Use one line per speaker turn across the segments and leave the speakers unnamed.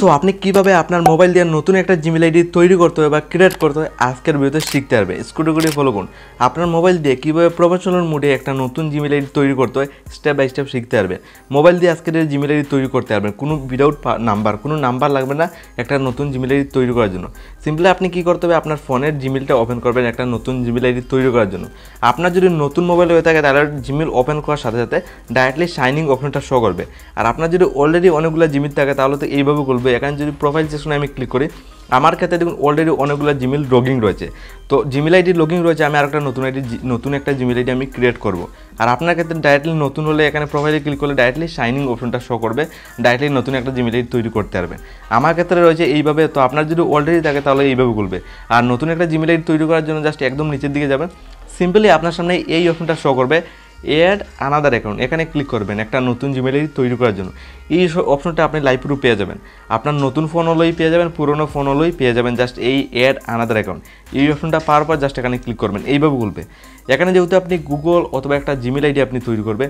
So আপনি কিভাবে আপনার মোবাইল দিয়ে নতুন একটা জিমেল আইডি তৈরি করতে হবে বা ক্রিয়েট করতে হয় আজকের ভিডিওতে শিখতে পারবে। স্কুটি ফলো করুন। আপনার মোবাইল দিয়ে কিভাবে প্রফেশনাল মোডে একটা নতুন জিমেল আইডি তৈরি করতে হয় স্টেপ বাই স্টেপ শিখতে পারবে। মোবাইল দিয়ে আজকের এই জিমেল আইডি তৈরি করতে পারবেন কোনো উইদাউট নাম্বার, কোনো নাম্বার লাগবে না একটা নতুন জিমেল আইডি তৈরি করার জন্য। সিম্পলি আপনি কী করতে হবে, আপনার ফোনের জিমেলটা ওপেন করবেন একটা নতুন জিমেল আইডি তৈরি করার জন্য। আপনার যদি নতুন মোবাইল হয়ে থাকে তাহলে জিমেল ওপেন করার সাথে সাথে ডাইরেক্টলি শাইনিং অপশনটা শো করবে। আর আপনার যদি অলরেডি অনেকগুলো জিমেল থাকে তাহলে তো এইভাবে করবে। এখানে যদি প্রোফাইল সেকশনে আমি ক্লিক করি, আমার ক্ষেত্রে দেখুন অলরেডি অনেকগুলো জিমেল লগিং রয়েছে। তো জিমেল আইডি লগিং রয়েছে, আমি আরেকটা নতুন একটা জিমেল আইডি আমি ক্রিয়েট করব। আর আপনার ক্ষেত্রে ডাইরেক্টলি নতুন হলে এখানে প্রোফাইলে ক্লিক করলে ডাইরেক্টলি শাইনিং অপশনটা শো করবে, ডাইরেক্টলি নতুন একটা জিমেল আইডি তৈরি করতে পারবেন। আমার ক্ষেত্রে রয়েছে এইভাবে। তো আপনার যদি অলরেডি থাকে তাহলে এইভাবে খুলবে। আর নতুন একটা জিমেল আইডি তৈরি করার জন্য জাস্ট একদম নিচের দিকে যাবেন, সিম্পলি আপনার সামনে এই অপশনটা শো করবে, অ্যাড আনাদার অ্যাকাউন্ট। এখানে ক্লিক করবেন একটা নতুন জিমেল আইডি তৈরি করার জন্য। এই অপশনটা আপনি লাইভ প্রুফ পেয়ে যাবেন। আপনার নতুন ফোন হলেই পেয়ে যাবেন, পুরোনো ফোন হলেই পেয়ে যাবেন। জাস্ট এই অ্যাড আনাদার অ্যাকাউন্ট এই অপশনটা পাওয়ার পর জাস্ট এখানে ক্লিক করবেন, এইভাবে খুলবে। এখানে যেহেতু আপনি গুগল অথবা একটা জিমেল আইডি আপনি তৈরি করবে,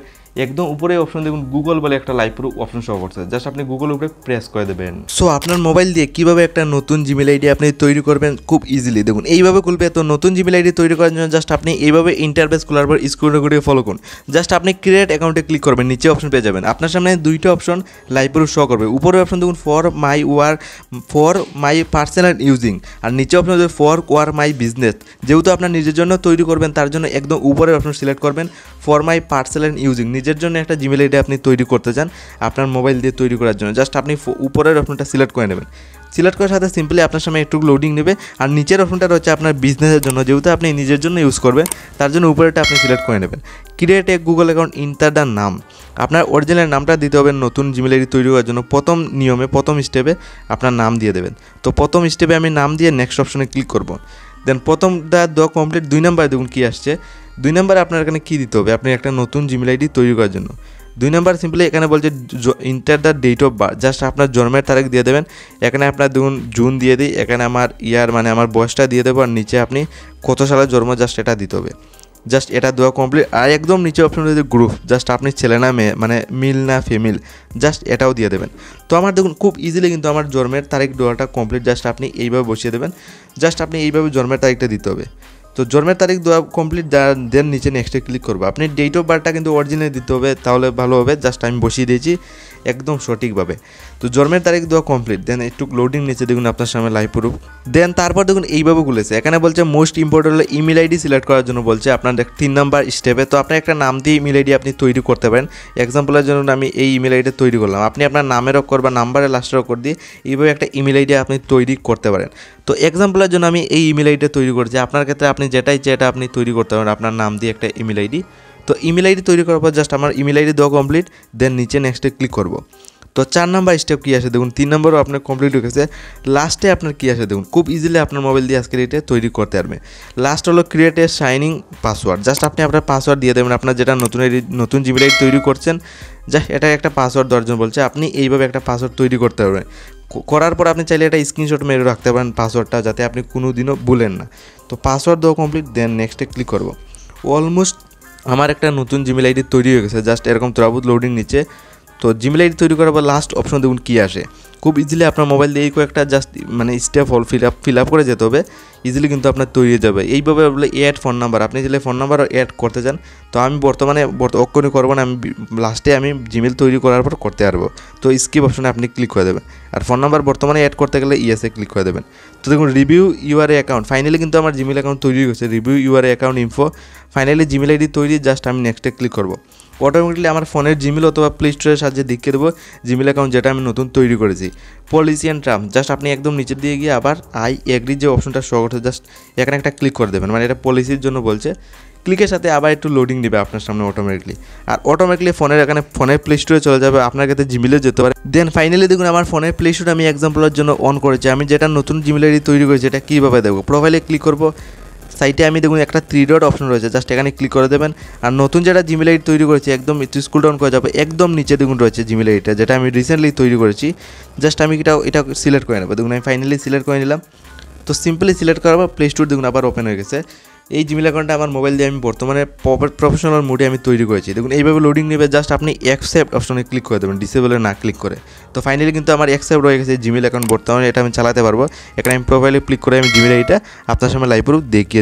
একদম উপরে অপশন দেখুন গুগল বলে একটা লাইভ প্রুফ অপশন শো করছে, জাস্ট আপনি গুগল উপরে প্রেস করে দেবেন। সো আপনার মোবাইল দিয়ে কীভাবে একটা নতুন জিমেল আইডি আপনি তৈরি করবেন খুব ইজিলি দেখুন এইভাবে খুলবে। তো নতুন জিমেল আইডি তৈরি করার জন্য জাস্ট আপনি এইভাবে ইন্টারফেস খোলার পর স্ক্রল ফলো করুন। জাস্ট আপনি ক্রিয়েট অ্যাকাউন্টে ক্লিক করবেন, নিচে অপশন পেয়ে যাবেন। আপনার সামনে দুইটা অপশন লাইভ প্রুফ শো করবে। উপরে অপশন দেখুন ফর মাই পার্সোনাল ইউজিং, আর নিচে অপশন দেবে ফর মাই বিজনেস। যেহেতু আপনার নিজের জন্য তৈরি করবেন তার জন্য একদম উপরের অপশন সিলেক্ট করবেন ফর মাই পার্সোনাল ইউজিং। নিজের জন্য একটা জিমেল আইডি আপনি তৈরি করতে চান আপনার মোবাইল দিয়ে তৈরি করার জন্য, জাস্ট আপনি উপরের অপশনটা সিলেক্ট করে নেবেন। সিলেক্ট করার সাথে সিম্পলি আপনার সামনে একটু লোডিং নেবে। আর নিচের অপশনটা রয়েছে আপনার বিজনেসের জন্য, যেহেতু আপনি নিজের জন্য ইউজ করবেন তার জন্য উপরেটা আপনি সিলেক্ট করে নেবেন। Create a Google account, enter the নাম। আপনার অরিজিনাল নামটা দিতে হবে নতুন জিমেল আইডি তৈরি করার জন্য। প্রথম স্টেপে আপনার নাম দিয়ে দেবেন। তো প্রথম স্টেপে আমি নাম দিয়ে নেক্সট অপশনে ক্লিক করব। দেন প্রথমটা দেওয়া কমপ্লিট। 2 নাম্বার দেখুন কী আসছে। 2 নাম্বারে আপনার এখানে কী দিতে হবে আপনি একটা নতুন জিমেল আইডি তৈরি করার জন্য। 2 নাম্বার সিম্পলি এখানে বলছে enter the date of birth, just আপনার জন্মের তারিখ দিয়ে দেবেন। এখানে আপনার দেখুন জুন দিয়ে দিই, এখানে আমার ইয়ার মানে আমার বয়সটা দিয়ে দেবো, আর নিচে আপনি কত সালে জন্ম জাস্ট এটা দিতে হবে। জাস্ট এটা দেওয়া কমপ্লিট। আর একদম নিচে অপশন রয়েছে গ্রুপ, জাস্ট আপনি ছেলে না মেয়ে মানে মিল না ফিমেল, জাস্ট এটাও দিয়ে দেবেন। তো আমার দেখুন খুব ইজিলি কিন্তু আমার জন্মের তারিখ দেওয়াটা কমপ্লিট। জাস্ট আপনি এইভাবে বসিয়ে দেবেন, জাস্ট আপনি এইভাবে জন্মের তারিখটা দিতে হবে। তো জন্মের তারিখ দেওয়া কমপ্লিট, দেন নিচে নেক্সটে ক্লিক করবো। আপনি ডেট অফ বার্থটা কিন্তু অরিজিনাল দিতে হবে, তাহলে ভালো হবে। জাস্ট আমি বসিয়ে দিয়েছি একদম সঠিকভাবে। তো জন্মের তারিখ দেওয়া কমপ্লিট। দেন একটু লোডিং নিচে দেখুন আপনার সামনে লাইভ প্রুফ। দেন তারপর দেখুন এইভাবে খুলেছে। এখানে বলছে মোস্ট ইম্পর্টেন্ট হলো ইমেল আইডি সিলেক্ট করার জন্য বলছে আপনার 3 নাম্বার স্টেপে। তো আপনি একটা নাম দিয়ে ইমেল আইডি আপনি তৈরি করতে পারেন। এক্সাম্পলের জন্য আমি এই ইমেল আইডি তৈরি করলাম। আপনি আপনার নামের অক্ষর বা নাম্বারের লাস্টের অক্ষর দিয়ে এইভাবে একটা ইমেল আইডি আপনি তৈরি করতে পারেন। তো এক্সাম্পলের জন্য আমি এই ইমেল আইডিটা তৈরি করছি। আপনার ক্ষেত্রে আপনি যেটাই এটা আপনি তৈরি করতে পারেন আপনার নাম দিয়ে একটা ইমেল আইডি। তো ইমেল আইডি তৈরি করার পর জাস্ট আমার ইমেল আইডি দেওয়া কমপ্লিট। দেন নিচে নেক্সটে ক্লিক করব। তো 4 নাম্বার স্টেপ কী আসে দেখুন, 3 নম্বরও আপনার কমপ্লিট হয়ে গেছে। লাস্টে আপনার কী আসে দেখুন, খুব ইজিলি আপনার মোবাইল দিয়ে আজকে এটা তৈরি করতে পারবে। লাস্ট হলো create a shining password. Just আপনি আপনার পাসওয়ার্ড দিয়ে দেবেন। আপনার যেটা নতুন জিমেল আইডি তৈরি করছেন জাস্ট এটা একটা পাসওয়ার্ড দেওয়ার জন্য বলছে। আপনি এইভাবে একটা পাসওয়ার্ড তৈরি করতে পারবেন। করার পর আপনি চাইলে একটা স্ক্রিনশট মেরে রাখতে পারেন পাসওয়ার্ডটা, যাতে আপনি কোনো দিনও ভুলেন না। তো পাসওয়ার্ড দেওয়া কমপ্লিট। দেন নেক্সটে ক্লিক করব। অলমোস্ট আমার একটা নতুন জিমেল আইডি তৈরি হয়ে গেছে। জাস্ট এরকম ত্রাবুত লোডিং নিচে। তো জিমেল আইডি তৈরি করার পর লাস্ট অপশন দেখুন কী আসে। খুব ইজিলি আপনার মোবাইল দিয়ে এই কয়েকটা জাস্ট মানে স্টেপ ফিল আপ করে যেতে হবে, ইজিলি কিন্তু আপনার তৈরি হয়ে যাবে। এইভাবে বলে অ্যাড ফোন নাম্বার, আপনি যদি ফোন নাম্বার অ্যাড করতে চান তো আমি বর্তমানে অক্ষণই করবো না, আমি লাস্টে আমি জিমেল তৈরি করার পর করতে পারবো। তো স্কিপ অপশনে আপনি ক্লিক করে দেবেন। আর ফোন নাম্বার বর্তমানে অ্যাড করতে গেলে ইয়েসে ক্লিক করে দেবেন। তো দেখুন রিভিউ ইউআর অ্যাকাউন্ট, ফাইনালি কিন্তু আমার জিমেল অ্যাকাউন্ট তৈরি হয়ে গেছে। Review your account info, finally Gmail ID তৈরি। জাস্ট আমি নেক্সটে ক্লিক করবো। অটোমেটিকলি আমার ফোনের জিমেল অথবা প্লে স্টোরের সাহায্যে দেখিয়ে দেবো জিমেল অ্যাকাউন্ট যেটা আমি নতুন তৈরি করেছি। পলিসি অ্যান্ড টার্ম, জাস্ট আপনি একদম নিচের দিয়ে গিয়ে আবার আই এগ্রি যে অপশনটা শো করছে জাস্ট এখানে একটা ক্লিক করে দেবেন। মানে এটা পলিসির জন্য বলছে। ক্লিকের সাথে আবার একটু লোডিং দেবে আপনার সামনে অটোমেটিকলি। আর অটোমেটিকলি ফোনের প্লে স্টোরে চলে যাবে, আপনার কাছে জিমেলে যেতে পারে। দেন ফাইনালি দেখুন আমার ফোনের প্লে স্টোর আমি এক্সাম্পলের জন্য অন করেছি। আমি যেটা নতুন জিমেল আইডি তৈরি করেছি এটা কীভাবে দেবো, প্রোফাইলে ক্লিক করবো। সাইটে আমি দেখুন একটা 3 ডট অপশন রয়েছে, জাস্ট এখানে ক্লিক করে দেবেন। আর নতুন যেটা জিমেল আইডি তৈরি করেছি একদম স্ক্রল ডাউন করে যাবে, একদম নিচে দেখুন রয়েছে জিমেল আইডিটা যেটা আমি রিসেন্টলি তৈরি করেছি। জাস্ট আমি এটা সিলেক্ট করে নেবো। দেখুন আমি ফাইনালি সিলেক্ট করে নিলাম। তো সিম্পলি সিলেক্ট করার পর প্লে স্টোর দেখুন আবার ওপেন হয়ে গেছে। এই জিমেল অ্যাকাউন্টটা আমার মোবাইল দিয়ে আমি বর্তমানে প্রফেশনাল মোডে আমি তৈরি করেছি। দেখুন এইভাবে লোডিং নেবে, জাস্ট আপনি অ্যাকসেপ্ট অপশনে ক্লিক করে দেবেন, ডিসেবলে না ক্লিক করে। তো ফাইনালি কিন্তু আমার অ্যাকসেপ্ট হয়ে গেছে জিমেল অ্যাকাউন্ট, বর্তমানে এটা আমি চালাতে পারবো। এখানে আমি প্রোফাইলে ক্লিক করে আমি জিমেল আইডিটা আপনার সামনে লাইভ প্রুফ দেখিয়ে